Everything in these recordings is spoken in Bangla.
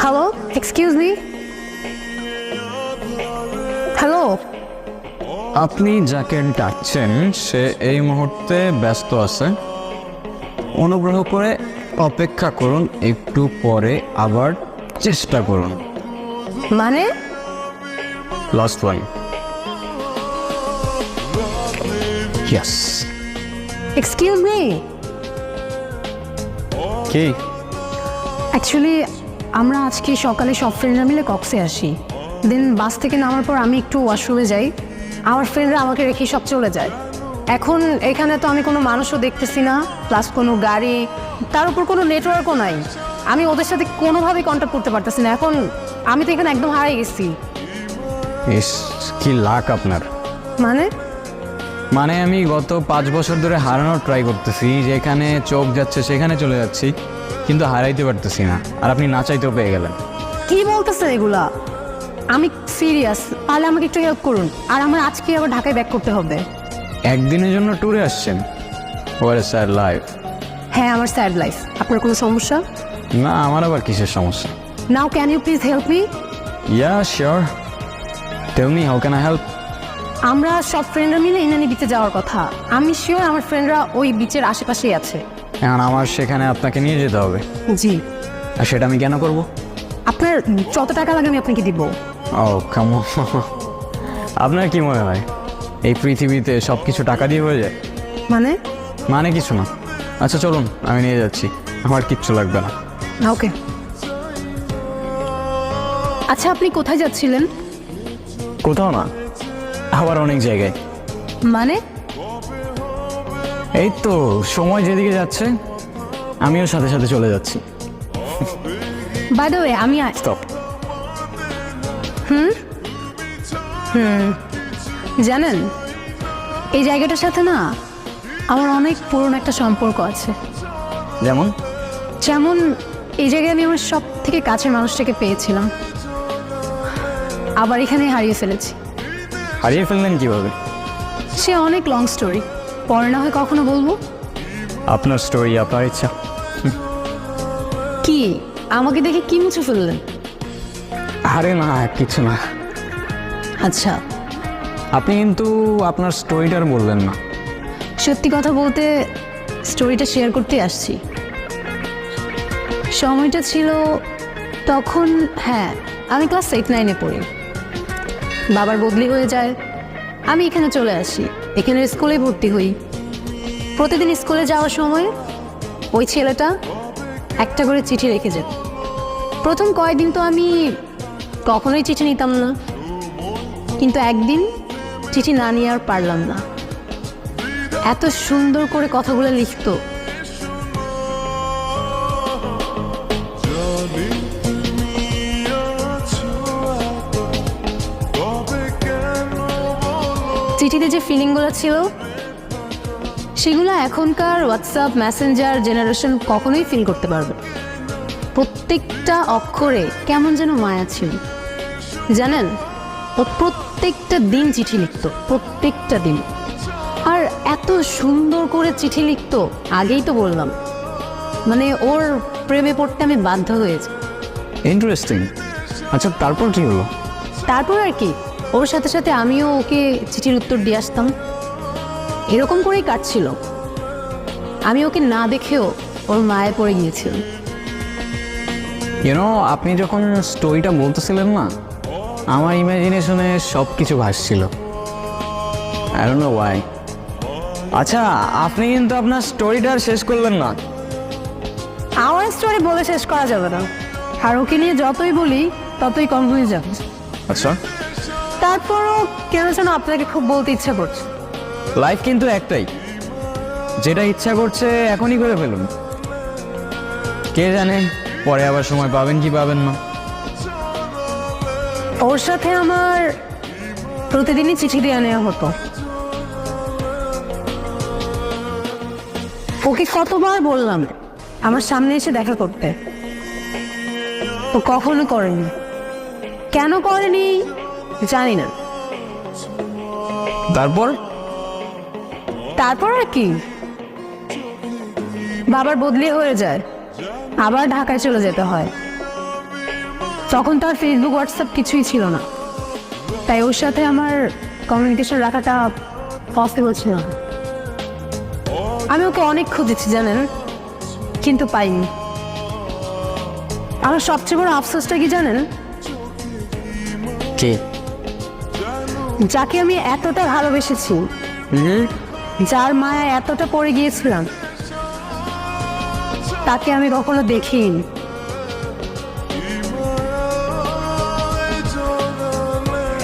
Hello, excuse me. হ্যালো। আপনি যাকে ডাকছেন সে এই মুহূর্তে ব্যস্ত আছে, অনুগ্রহ করে অপেক্ষা করুন, একটু পরে আবার চেষ্টা করুন। মানে? Last one. Yes. Excuse me. কি? অ্যাকচুয়ালি আমরা আজকে সকালে সব ফ্রেন্ডরা মিলে কক্সে আসি। দেন বাস থেকে নামার পর আমি একটু ওয়াশরুমে যাই, আমার ফ্রেন্ডরা আমাকে রেখে সব চলে যায়। এখন এখানে তো আমি কোনো মানুষও দেখতেছি না, প্লাস কোনো গাড়ি, তার উপর কোনো নেটওয়ার্কও নাই। আমি ওদের সাথে কোনোভাবেই কন্ট্যাক্ট করতে পারতেছি না। এখন আমি তো এখানে একদম হারিয়ে গেছি। ইস, কি লাক আপনার। মানে? মানে আমি গত 5 বছর ধরে হারানোর ট্রাই করতেছি, যেখানে চোখ যাচ্ছে সেখানে চলে যাচ্ছি, কিন্তু হারাইতে পারতেছি না। আর আপনি না চাইতেও পেয়ে গেলেন। কি বলতেছে এগুলা? আমি সিরিয়াস, তাহলে আমাকে একটু হেল্প করুন। আর আমার আজকে আবার ঢাকায় ব্যাক করতে হবে। একদিনের জন্য ট্যুরে আসছেন? What a sad life. হ্যাঁ, আমার স্যাড লাইফ। আপনার কোনো সমস্যা? না, আমার আবার কিসের সমস্যা? Now can you please help me? Yeah sure, tell me how can I help. আমরা সব ফ্রেন্ডরা মিলে ইনানি বিচে যাওয়ার কথা। আমি শিওর আমার ফ্রেন্ডরা ওই বিচের আশেপাশেই আছে। এখন আমার সেখানে আপনাকে নিয়ে যেতে হবে। জি। আর সেটা আমি কেন করব? আপনার যত টাকা লাগে আমি আপনাকে দিব। ও কাম অন। আপনার কি মনে হয় এই পৃথিবীতে সব কিছু টাকা দিয়ে হয়ে যায়? মানে? মানে কিছু না। আচ্ছা চলুন, আমি নিয়ে যাচ্ছি, আমার কিচ্ছু লাগবে না। ওকে। আচ্ছা, আপনি কোথায় যাচ্ছিলেন? কোথাও না, আবার অনেক জায়গায়। মানে? এই তো সময় যেদিকে যাচ্ছে আমিও সাথে সাথে চলে যাচ্ছি। বাই দ্য ওয়ে, আমি স্টপ। জানেন এই জায়গাটার সাথে না আমার অনেক পুরনো একটা সম্পর্ক আছে। যেমন? যেমন এই জায়গায় আমি আমার সব থেকে কাছের মানুষটাকে পেয়েছিলাম, আবার এখানে হারিয়ে ফেলেছি। হারিয়ে ফেললেন কিভাবে? সে অনেক লং স্টোরি, পরে না হয় কখনো বলবো। আপনার স্টোরি, আপনার ইচ্ছা। কি আমাকে দেখে কি মুছে ফেললেন? আরে না, কিছু না। আচ্ছা, আপনি কিন্তু আপনার স্টোরিটার বললেন না। সত্যি কথা বলতে স্টোরিটা শেয়ার করতে আসছি। সময়টা ছিল তখন, হ্যাঁ, আমি ক্লাস 8-9-এ পড়ি। বাবার বদলি হয়ে যায়, আমি এখানে চলে আসি, এখানে স্কুলে ভর্তি হই। প্রতিদিন স্কুলে যাওয়ার সময় ওই ছেলেটা একটা করে চিঠি রেখে যেত। প্রথম কয়েকদিন তো আমি কখনোই চিঠি নিতাম না, কিন্তু একদিন চিঠি না নিয়ে আর পারলাম না। এত সুন্দর করে কথাগুলো লিখতো। চিঠিতে যে ফিলিংগুলো ছিল সেগুলো এখনকার হোয়াটসঅ্যাপ মেসেঞ্জার জেনারেশন কখনোই ফিল করতে পারবে। প্রত্যেকটা অক্ষরে কেমন যেন মায়া ছিল। জানেন, ও প্রত্যেকটা দিন চিঠি লিখতো, প্রত্যেকটা দিন। আর এত সুন্দর করে চিঠি লিখতো, আগেই তো বললাম, মানে ওর প্রেমে পড়তে আমি বাধ্য হয়েছি। ইন্টারেস্টিং। আচ্ছা তারপর কি হলো? তারপর আর কি, ওর সাথে সাথে আমিও ওকে চিঠির উত্তর দিয়ে আসতাম। এরকম করেই কাটছিল। আমি ওকে না দেখেও ওর মায়ে পড়ে গিয়েছিল। ইউনো, আপনি যখন স্টোরিটা বলতেছিলেন না, আমার ইমাজিনেশনে সব কিছু ভাসছিল। I don't know why. আচ্ছা, আপনি কিন্তু আপনার স্টোরিটা শেষ করলেন না। আমার স্টোরি বলে শেষ করা যাবে না, আর ওকে নিয়ে যতই বলি ততই কম হয়ে যাবে। আচ্ছা, তারপরও কেন যেন আপনাকে খুব বলতে ইচ্ছা করছে। লাইফ কিন্তু একটাই, যেটা ইচ্ছা করছে এখনই করে ফেলুন। কে জানে পরে আবার সময় পাবেন কি পাবেন না। ওর সাথে আমার প্রতিদিনই চিঠি দেওয়া নেওয়া হতো। ওকে কতবার বললাম আমার সামনে এসে দেখা করতে, ও কখনো করেনি। কেন করেনি জানি না। তারপর তারপর আর কি, বাবার বদলি হয়ে যায়, আবার ঢাকায় চলে যেতে হয়। তখন তো আর ফেসবুক হোয়াটসঅ্যাপ কিছুই ছিল না, তাই ওর সাথে আমার কমিউনিকেশন রাখাটা পসিবল ছিল না। আমি ওকে অনেক খুঁজেছি জানেন, কিন্তু পাইনি। আমার সবচেয়ে বড় আফসোসটা কি জানেন? কে? যাকে আমি এতটা ভালোবেসেছি, যার মায়া এতটা পড়ে গিয়েছিলাম, তাকে আমি কখনো দেখিনি।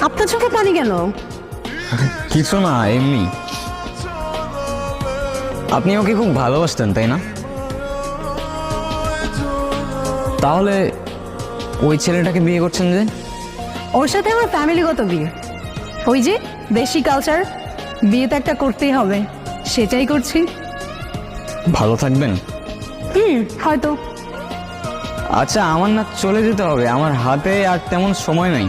আপনার চোখে পানি কেন? কিছু না, এমনি। আপনি ওকে খুব ভালোবাসতেন তাই না? তাহলে ওই ছেলেটাকে বিয়ে করছেন যে? ওর সাথে আমার ফ্যামিলিগত বিয়ে, ওই যে দেশি কালচার, বিয়ে তো একটা করতেই হবে, সেটাই করছি। ভালো থাকবেন? হয়তো। আচ্ছা, আমার না চলে যেতে হবে, আমার হাতে আর তেমন সময় নেই।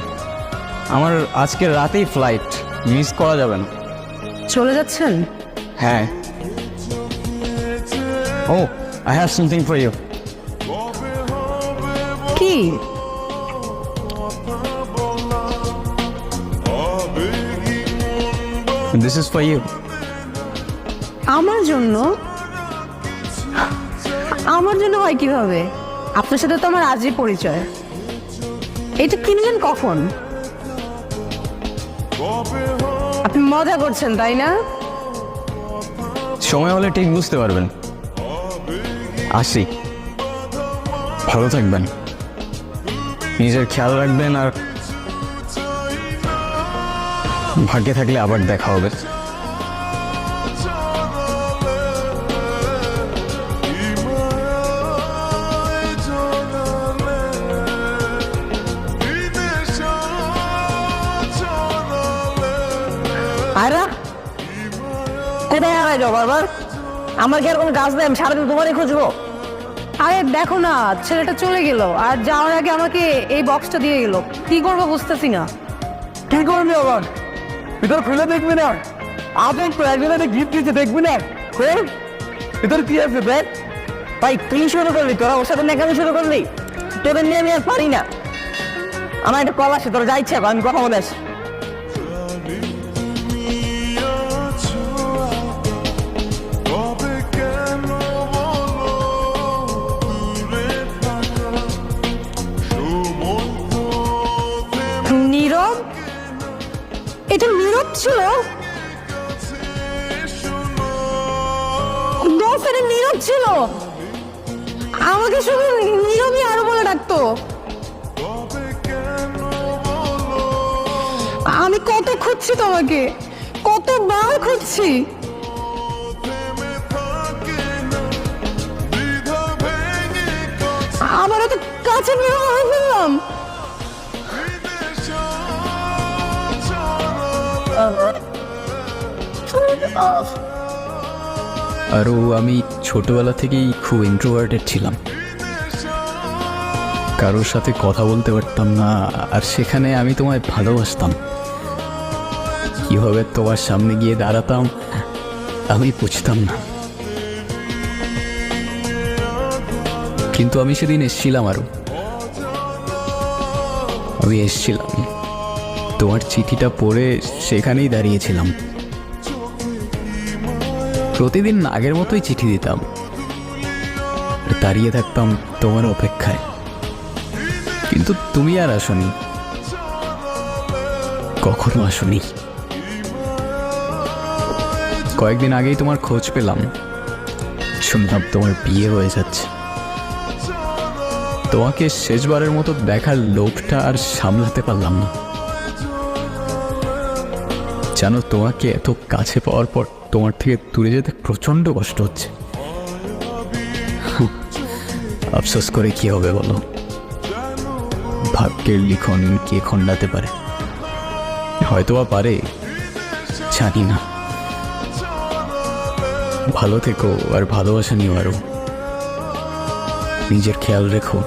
আমার আজকে রাতেই ফ্লাইট, মিস করা যাবে না। চলে যাচ্ছেন? হ্যাঁ। ও, I have something for you. কি? This is for you. আমার জন্য? আমার জন্য হয় কিভাবে? আপনার সাথে তো আমার আজই পরিচয়। এটা কিনলেন কখন? আপনি মজা করছেন তাই না? সময় হলে ঠিক বুঝতে পারবেন। আসি, ভালো থাকবেন, নিজের খেয়াল রাখবেন, আর ভাগ্যে থাকলে আবার দেখা হবে। আয়রা, কোথায় হারাই যাও বারবার? আমার কি আর কোনো কাজ নেই? আমি সারাদিন তোমারই খুঁজবো। আরে দেখো না, ছেলেটা চলে গেল, আর যাওয়ার আগে আমাকে এই বক্সটা দিয়ে গেল। কি করবো বুঝতেছি না। কি করবি আবার? ভিতর খুলে দেখবি না? আবেগ তো একজনে গিফট দিচ্ছে, দেখবি না? খোল, ভিতর কি আছে দেখ। ভাই তুই শুরু করলি, তোরা ওর সাথে নেকামি শুরু করলি। তোদের নিয়ে আমি আর পারি না। আমার একটা কল আসে, তোরা যা ইচ্ছা আমি কথা বলে আসি। নীরব? এটা নীরব ছিল? এটা নীরব ছিল? আমাকে শুধু নীরবই আরো বলে ডাকতো। আমি কত খুঁজছি তোমাকে, কতবার খুঁজছি। আবার এত কাছে নিয়ে ফেললাম। আরও আমি ছোটবেলা থেকেই খুব ইন্ট্রোভার্টেড ছিলাম, কারোর সাথে কথা বলতে পারতাম না, আর সেখানে আমি তোমায় ভালোবাসতাম। কীভাবে তোমার সামনে গিয়ে দাঁড়াতাম আমি বুঝতাম না, কিন্তু আমি সেদিন এসেছিলাম। আমি এসেছিলাম, তোমার চিঠিটা পড়ে সেখানেই দাঁড়িয়েছিলাম। প্রতিদিন আগের মতোই চিঠি দিতাম, দাঁড়িয়ে থাকতাম তোমার অপেক্ষায়, কিন্তু তুমি আর আসনি, কখনো আসনি। কয়েকদিন আগেই তোমার খোঁজ পেলাম, শুনলাম তোমার বিয়ে হয়ে যাচ্ছে। তোমাকে শেষবারের মতো দেখার লোভটা আর সামলাতে পারলাম না। জানো, তোমাকে এত কাছে পাওয়ার পর তোমার থেকে দূরে যেতে প্রচন্ড কষ্ট হচ্ছে। আফসোস করে কি হবে বলো? ভাগ্যের লিখন কে খণ্ডাতে পারে? হয়তোবা পারে, জানি না। ভালো থেকো, আর ভালোবাসা নিও আরো। নিজের খেয়াল রেখো।